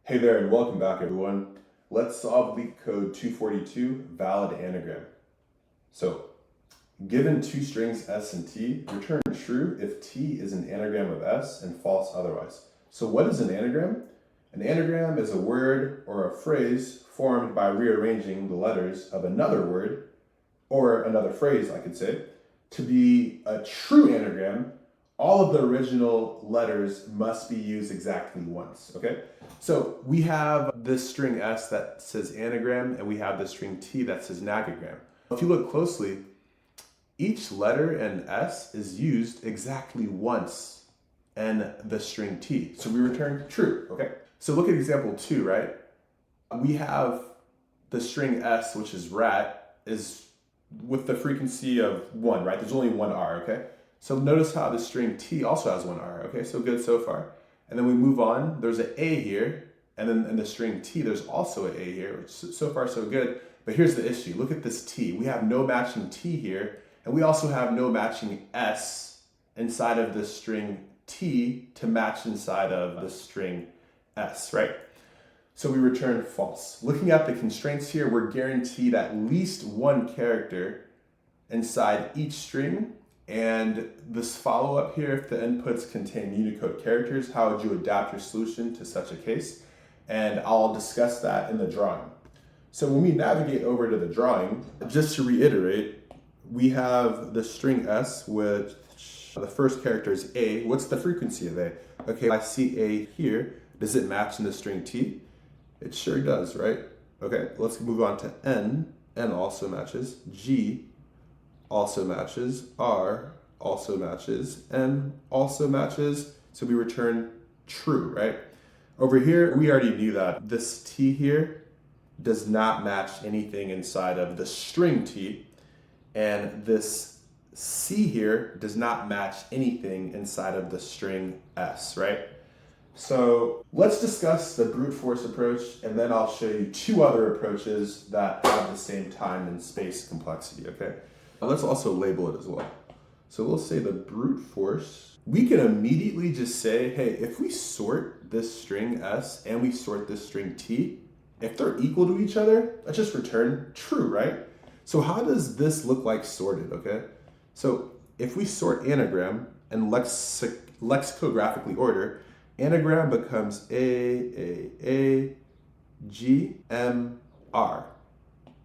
Hey there and welcome back everyone. Let's solve LeetCode 242, valid anagram. So, given two strings s and t, return true if t is an anagram of s and false otherwise. So what is an anagram? An anagram is a word or a phrase formed by rearranging the letters of another word, or another phrase I could say. To be a true anagram, all of the original letters must be used exactly once, okay? So we have this string s that says anagram, and we have the string t that says nagagram. If you look closely, each letter in s is used exactly once in the string t. So we return true, okay? So look at example 2, right? We have the string s, which is rat, is with the frequency of 1, right? There's only one r, okay? So notice how the string t also has one r, okay? So good so far. And then we move on, there's an a here, and then in the string t, there's also an a here, which so far so good. But here's the issue, look at this t. We have no matching t here, and we also have no matching s inside of the string t to match inside of the string s, right? So we return false. Looking at the constraints here, we're guaranteed at least one character inside each string. And this follow-up here, if the inputs contain Unicode characters, how would you adapt your solution to such a case? And I'll discuss that in the drawing. So when we navigate over to the drawing, just to reiterate, we have the string s, which the first character is a. What's the frequency of a? Okay, I see a here. Does it match in the string t? It sure does, right? Okay, let's move on to n. N also matches. G also matches. R also matches. M also matches. So we return true, right? Over here, we already knew that this t here does not match anything inside of the string t. And this c here does not match anything inside of the string s, right? So let's discuss the brute force approach, and then I'll show you two other approaches that have the same time and space complexity, okay? Let's also label it as well. So we'll say the brute force. We can immediately just say, hey, if we sort this string s and we sort this string t, if they're equal to each other, let's just return true, right? So how does this look like sorted, okay? So if we sort anagram and lexicographically order, anagram becomes A, G, M, R.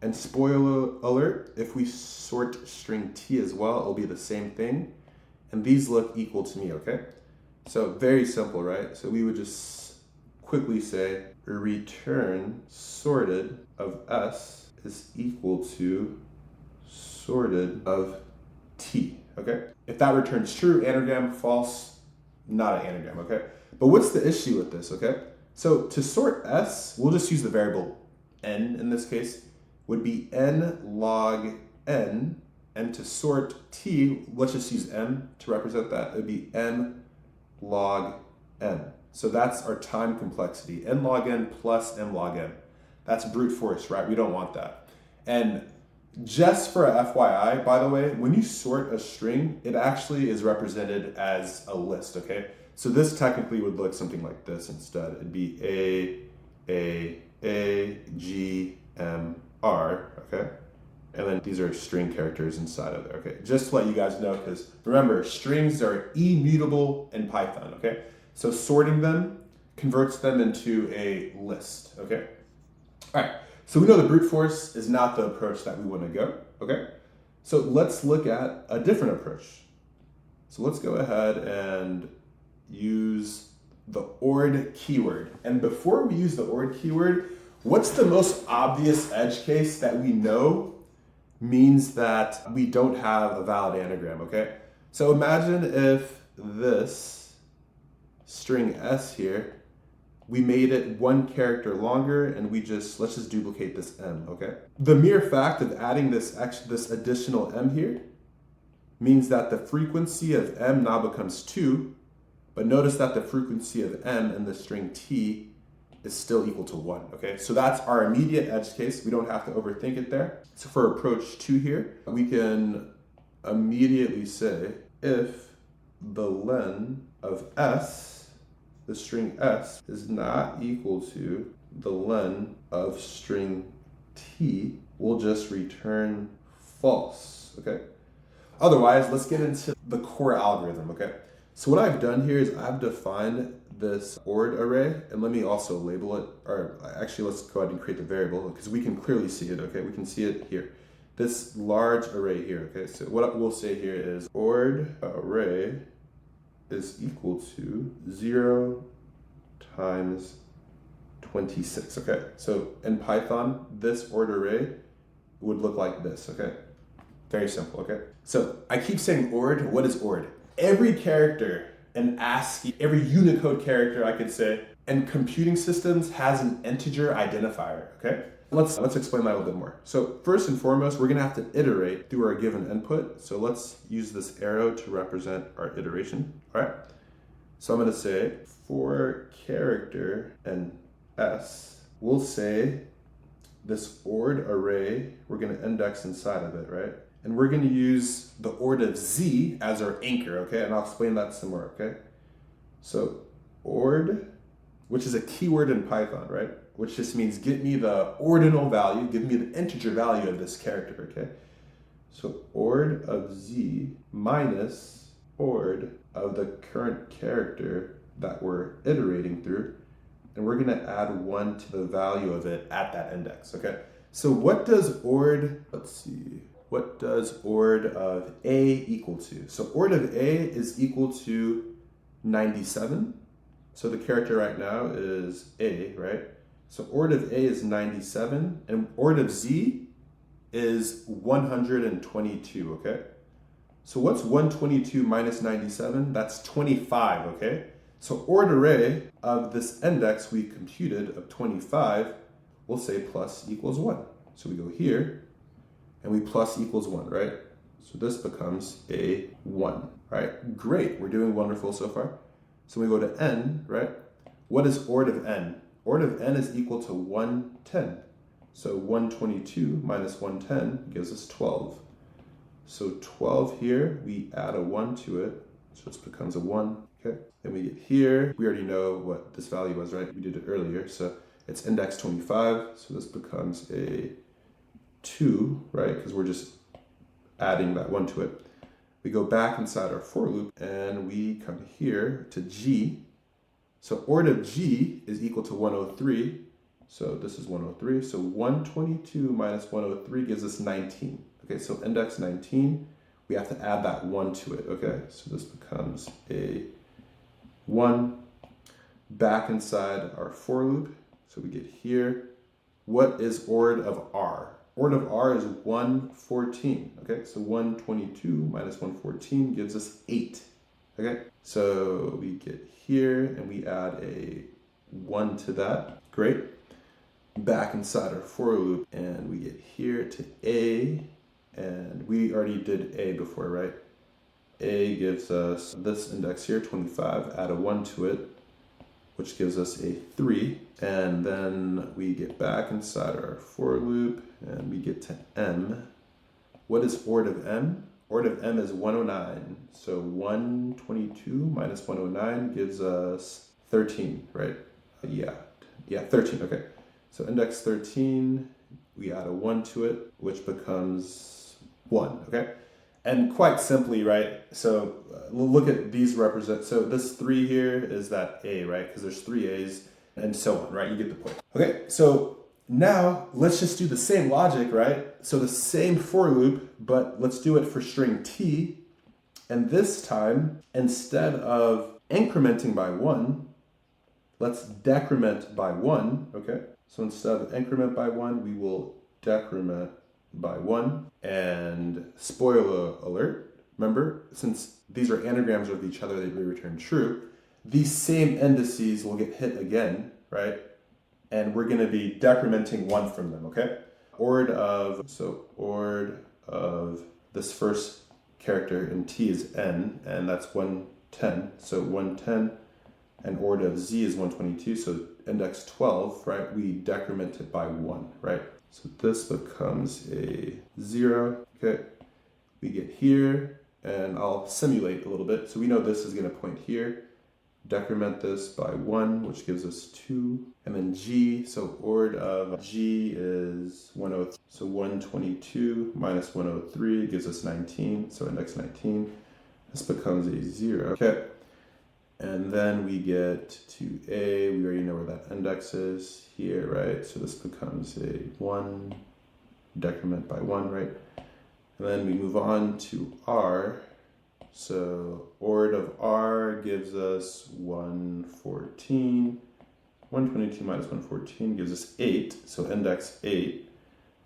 And spoiler alert, if we sort string t as well, it'll be the same thing. And these look equal to me, okay? So very simple, right? So we would just quickly say return sorted of s is equal to sorted of t, okay? If that returns true, anagram, false, not an anagram, okay? But what's the issue with this, okay? So to sort s, we'll just use the variable n in this case, would be n log n, and to sort t, let's just use m to represent that, it would be m log n. So that's our time complexity, n log n plus m log n. That's brute force, right? We don't want that. And just for a FYI, by the way, when you sort a string, it actually is represented as a list, okay? So this technically would look something like this instead. It'd be A, G, M, R, okay? And then these are string characters inside of there, okay? Just to let you guys know, because remember, strings are immutable in Python, okay? So sorting them converts them into a list, okay? All right, so we know the brute force is not the approach that we want to go, okay? So let's look at a different approach. So let's go ahead and use the ORed keyword. And before we use the ORed keyword, what's the most obvious edge case that we know means that we don't have a valid anagram, okay? So imagine if this string s here, we made it one character longer and let's just duplicate this m, okay? The mere fact of adding this additional m here means that the frequency of m now becomes 2, but notice that the frequency of m in the string t is still equal to 1, okay? So that's our immediate edge case. We don't have to overthink it there. So for approach 2 here, we can immediately say if the len of s the string s is not equal to the len of string t, we'll just return false, okay? Otherwise, let's get into the core algorithm, okay? So what I've done here is I've defined this ord array, and let me also label it, or actually let's go ahead and create the variable because we can clearly see it, okay? We can see it here. This large array here, okay? So what we'll say here is ord array is equal to 0 times 26, okay? So in Python, this ord array would look like this, okay? Very simple, okay? So I keep saying ord. What is ord? Every character in ASCII, every Unicode character I could say, in computing systems has an integer identifier, okay? Let's explain that a little bit more. So first and foremost, we're gonna have to iterate through our given input. So let's use this arrow to represent our iteration, all right? So I'm gonna say for character and s, we'll say this ord array, we're gonna index inside of it, right? And we're gonna use the ord of z as our anchor, okay? And I'll explain that some more, okay? So ord, which is a keyword in Python, right? Which just means give me the ordinal value, give me the integer value of this character, okay? So ord of z minus ord of the current character that we're iterating through, and we're gonna add 1 to the value of it at that index, okay? So what does ord, let's see, what does ord of a equal to? So ord of a is equal to 97. So the character right now is a, right? So ord of a is 97, and ord of z is 122, okay? So what's 122 minus 97? That's 25, okay? So ord array of this index we computed of 25, we'll say plus equals 1. So we go here, and we plus equals 1, right? So this becomes a 1, right? Great, we're doing wonderful so far. So we go to n, right? What is ord of n? Ord of n is equal to 110. So 122 minus 110 gives us 12. So 12 here, we add a 1 to it, so it becomes a 1, okay? Then we get here, we already know what this value was, right? We did it earlier, so it's index 25, so this becomes a 2, right? Because we're just adding that 1 to it. We go back inside our for loop, and we come here to g. So ord of g is equal to 103, so this is 103, so 122 minus 103 gives us 19. Okay, so index 19, we have to add that 1 to it, okay? So this becomes a 1. Back inside our for loop, so we get here. What is ord of r? Ord of r is 114, okay? So 122 minus 114 gives us 8, okay? So we get here, and we add a 1 to that. Great. Back inside our for loop, and we get here to a, and we already did a before, right? A gives us this index here, 25, add a 1 to it, which gives us a 3. And then we get back inside our for loop, and we get to m. What is ord of m? Ord of m is 109. So 122 minus 109 gives us 13, right? Yeah, 13, okay. So index 13, we add a 1 to it, which becomes 1, okay? And quite simply, right, so look at these represent, so this 3 here is that a, right? Because there's 3 a's and so on, right? You get the point. Okay, so now let's just do the same logic, right? So the same for loop, but let's do it for string t. And this time, instead of incrementing by 1, let's decrement by 1, okay? So instead of increment by 1, we will decrement by 1. And spoiler alert, remember, since these are anagrams of each other, they return true, these same indices will get hit again, right? And we're gonna be decrementing 1 from them, okay? Ord of this first character in t is n, and that's 110. So 110, and ord of z is 122, so index 12, right? We decrement it by 1, right? So this becomes a 0, okay? We get here, and I'll simulate a little bit. So we know this is gonna point here. decrement this by 1, which gives us 2. And then g, so ord of g is 103. So 122 minus 103 gives us 19. So index 19. This becomes a 0. Okay. And then we get to A. We already know where that index is here, right? So this becomes a 1, decrement by 1, right? And then we move on to R. So ord of R gives us 114. 122 minus 114 gives us 8. So index 8,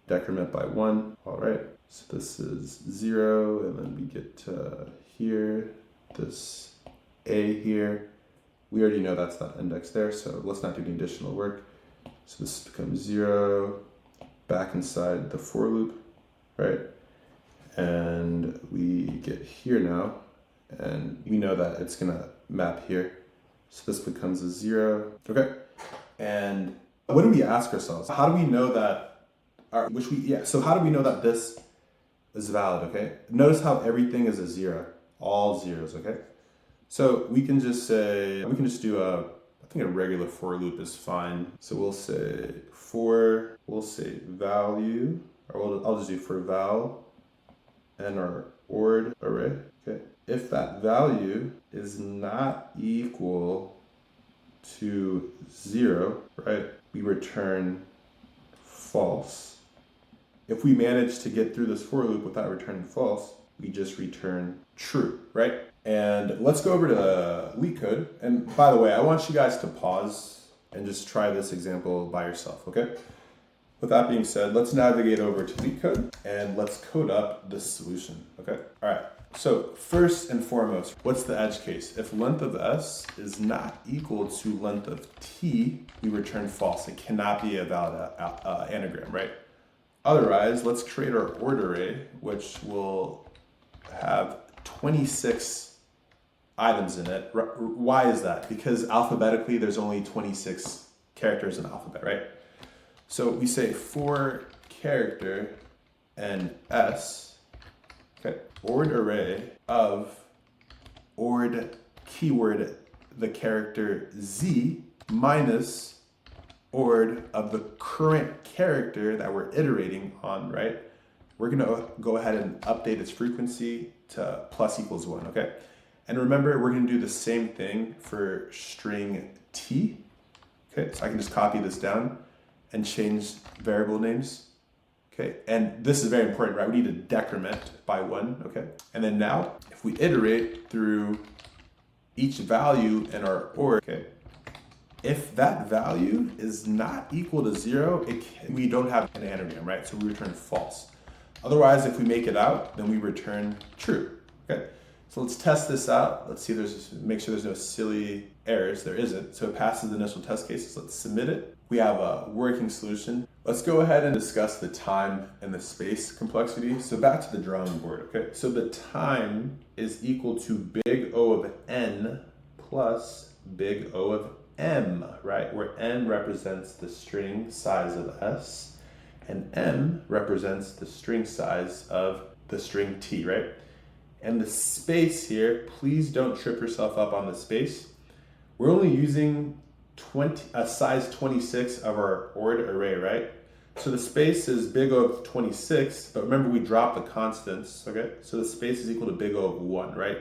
decrement by 1. All right. So this is 0. And then we get to here, this A here. We already know that's that index there. So let's not do any additional work. So this becomes 0. Back inside the for loop, right? And we get here now, and we know that it's gonna map here. So this becomes a 0, okay? And what do we ask ourselves? How do we know that, so how do we know that this is valid, okay? Notice how everything is a 0, all zeros, okay? So we can just say, we can just do I think a regular for loop is fine. So we'll say we'll say value, or I'll just do for val, and our ord array, okay? If that value is not equal to 0, right, we return false. If we manage to get through this for loop without returning false, we just return true, right? And let's go over to LeetCode. And by the way, I want you guys to pause and just try this example by yourself, okay? With that being said, let's navigate over to LeetCode and let's code up this solution, okay? All right, so first and foremost, what's the edge case? If length of S is not equal to length of T, we return false. It cannot be a valid anagram, right? Otherwise, let's create our ord array, which will have 26 items in it. Why is that? Because alphabetically, there's only 26 characters in the alphabet, right? So we say for character and S, okay, ord array of ord keyword the character Z minus ord of the current character that we're iterating on, right? We're gonna go ahead and update its frequency to plus equals 1, okay? And remember, we're gonna do the same thing for string T, okay? So I can just copy this down and change variable names, okay? And this is very important, right? We need to decrement by 1, okay? And then now, if we iterate through each value in our ord, okay? If that value is not equal to 0, we don't have an anagram, right? So we return false. Otherwise, if we make it out, then we return true, okay? So let's test this out. Let's see, make sure there's no silly errors. There isn't. So it passes the initial test cases. Let's submit it. We have a working solution. Let's go ahead and discuss the time and the space complexity. So back to the drawing board, okay? So the time is equal to big O of N plus big O of M, right? Where N represents the string size of S and M represents the string size of the string T, right? And the space here, please don't trip yourself up on the space. We're only using a size 26 of our ord array, right? So the space is big O of 26, but remember we dropped the constants, okay? So the space is equal to big O of 1, right?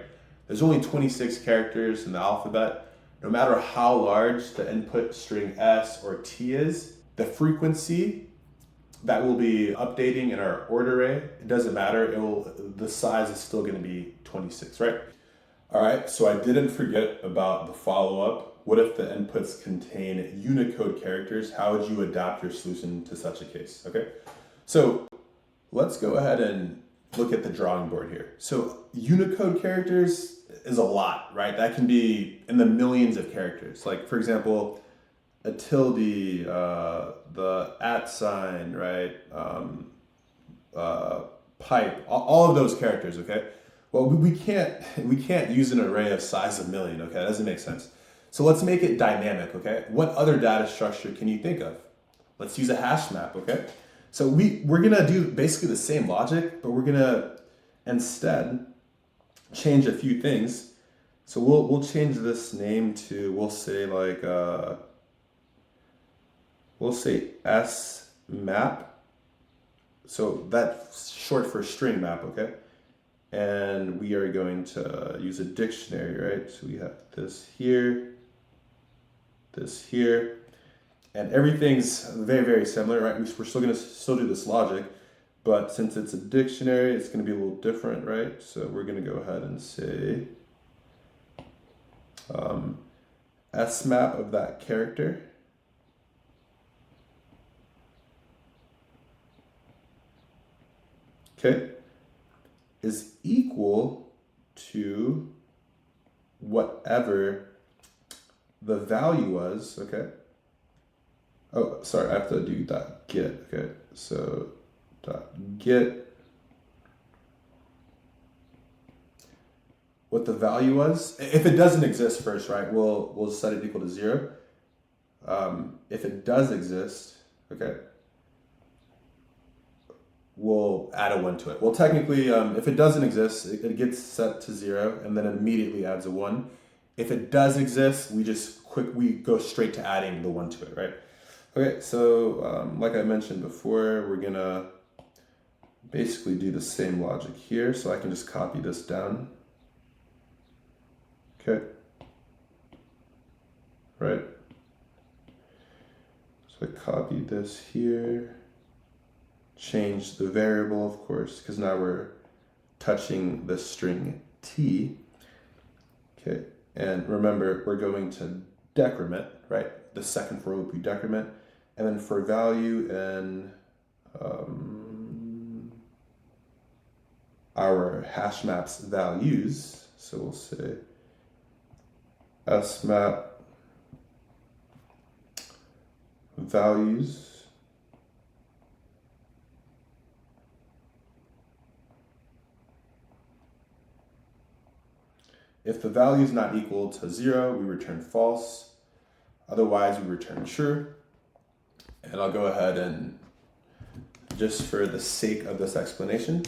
There's only 26 characters in the alphabet. No matter how large the input string S or T is, the frequency that we'll be updating in our ord array, it doesn't matter, the size is still gonna be 26, right? All right, so I didn't forget about the follow-up. What if the inputs contain Unicode characters? How would you adapt your solution to such a case, okay? So let's go ahead and look at the drawing board here. So Unicode characters is a lot, right? That can be in the millions of characters. Like for example, a tilde, the @ sign, right? Pipe, all of those characters, okay? Well, we can't use an array of size of million, okay? That doesn't make sense. So let's make it dynamic, okay? What other data structure can you think of? Let's use a hash map, okay? So we're gonna do basically the same logic, but we're gonna instead change a few things. So we'll change this name to, we'll say like, we'll say SMap. So that's short for string map, okay? And we are going to use a dictionary, right? So we have this here, and everything's very, very similar, right? We're still gonna do this logic, but since it's a dictionary, it's gonna be a little different, right? So we're gonna go ahead and say SMap of that character. Okay, is equal to whatever the value was, okay? Oh, sorry, I have to do dot get, okay? So dot get what the value was. If it doesn't exist first, right, we'll set it equal to 0. If it does exist, okay, we'll add a 1 to it. Well, technically, if it doesn't exist, it gets set to 0 and then immediately adds a 1. If it does exist, we go straight to adding the 1 to it, right? Okay, so like I mentioned before, we're gonna basically do the same logic here. So I can just copy this down. Okay, right? So I copy this here. Change the variable, of course, because now we're touching the string t. Okay, and remember, we're going to decrement, right? The second for loop we decrement, and then for value and our HashMap's values, so we'll say SMap values. If the value is not equal to 0, we return false. Otherwise, we return true. And I'll go ahead and, just for the sake of this explanation,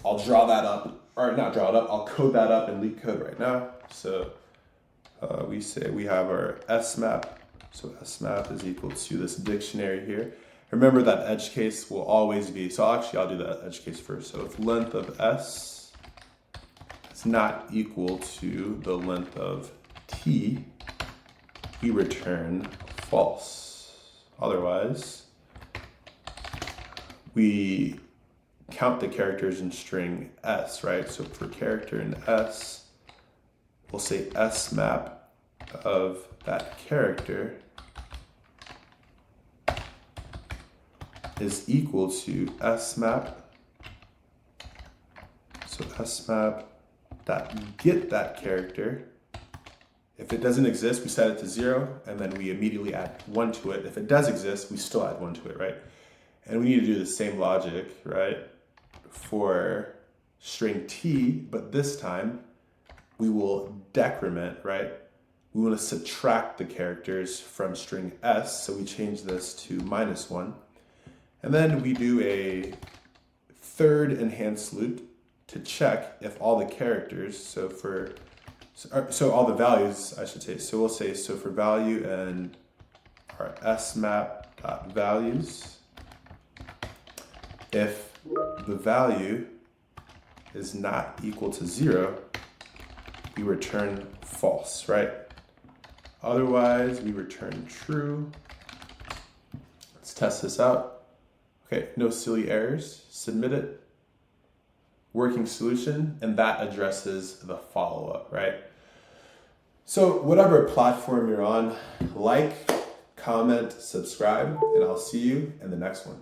I'll draw that up, or not draw it up, I'll code that up in LeetCode right now. So we say we have our SMap. So SMap is equal to this dictionary here. Remember that edge case will always be, so I'll do that edge case first. So if length of S is not equal to the length of t, we return false. Otherwise, we count the characters in string S, right? So for character in S, we'll say SMap of that character is equal to SMap. So SMap dot get that character. If it doesn't exist, we set it to 0, and then we immediately add 1 to it. If it does exist, we still add 1 to it, right? And we need to do the same logic, right, for string t, but this time we will decrement, right? We want to subtract the characters from string s, so we change this to -1. And then we do a third enhanced loop to check if all the characters, so all the values, I should say. So we'll say, so for value and our smap.values, if the value is not equal to 0, we return false, right? Otherwise, we return true. Let's test this out. Okay, no silly errors. Submit it. Working solution, and that addresses the follow-up, right? So whatever platform you're on, like, comment, subscribe, and I'll see you in the next one.